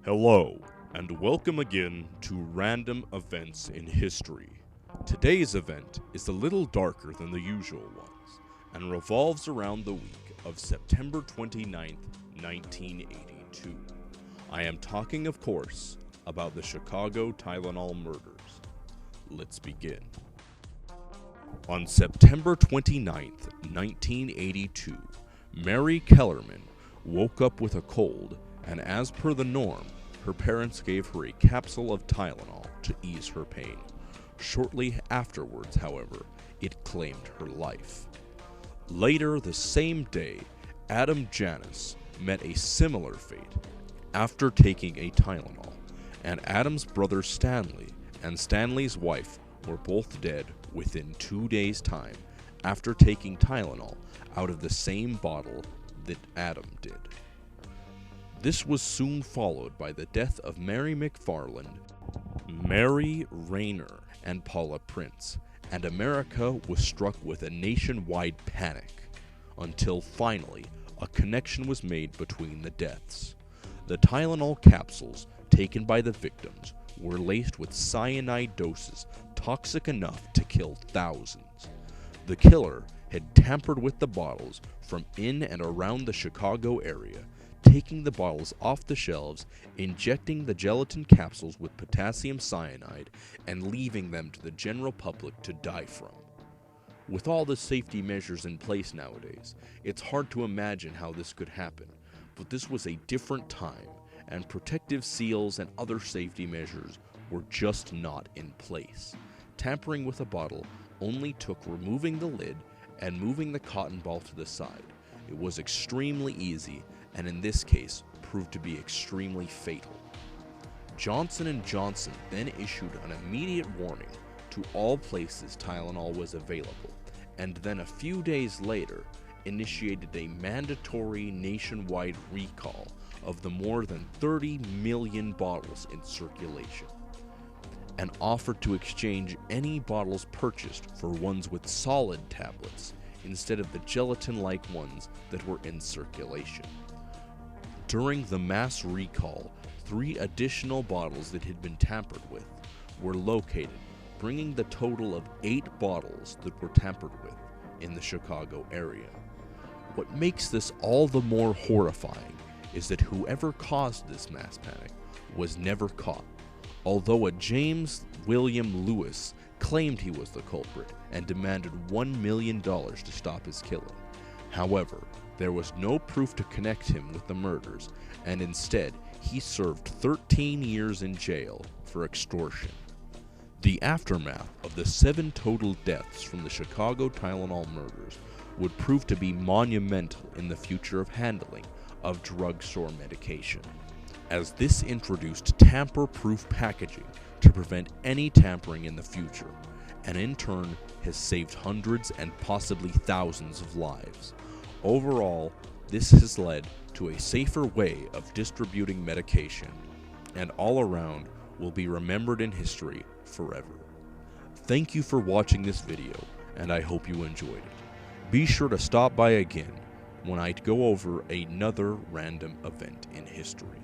Hello, and welcome again to Random Events in History. Today's event is a little darker than the usual ones, and revolves around the week of September 29th, 1982. I am talking, of course, about the Chicago Tylenol murders. Let's begin. On September 29th, 1982, Mary Kellerman woke up with a cold, and as per the norm, her parents gave her a capsule of Tylenol to ease her pain. Shortly afterwards, however, it claimed her life. Later the same day, Adam Janus met a similar fate after taking a Tylenol, and Adam's brother Stanley and Stanley's wife were both dead within 2 days' time after taking Tylenol out of the same bottle that Adam did. This was soon followed by the death of Mary McFarland, Mary Rayner, and Paula Prince, and America was struck with a nationwide panic, until finally a connection was made between the deaths. The Tylenol capsules taken by the victims were laced with cyanide doses toxic enough to kill thousands. The killer had tampered with the bottles from in and around the Chicago area, taking the bottles off the shelves, injecting the gelatin capsules with potassium cyanide, and leaving them to the general public to die from. With all the safety measures in place nowadays, it's hard to imagine how this could happen, but this was a different time, and protective seals and other safety measures were just not in place. Tampering with a bottle only took removing the lid and moving the cotton ball to the side. It was extremely easy, and in this case proved to be extremely fatal. Johnson & Johnson then issued an immediate warning to all places Tylenol was available, and then a few days later initiated a mandatory nationwide recall of the more than 30 million bottles in circulation, and offered to exchange any bottles purchased for ones with solid tablets instead of the gelatin-like ones that were in circulation. During the mass recall, 3 additional bottles that had been tampered with were located, bringing the total of 8 bottles that were tampered with in the Chicago area. What makes this all the more horrifying is that whoever caused this mass panic was never caught, although a James William Lewis claimed he was the culprit and demanded $1 million to stop his killing. However, there was no proof to connect him with the murders, and instead he served 13 years in jail for extortion. The aftermath of the 7 total deaths from the Chicago Tylenol murders would prove to be monumental in the future of handling of drugstore medication, as this introduced tamper-proof packaging to prevent any tampering in the future, and in turn has saved hundreds and possibly thousands of lives. Overall, this has led to a safer way of distributing medication, and all around will be remembered in history forever. Thank you for watching this video, and I hope you enjoyed it. Be sure to stop by again when I go over another random event in history.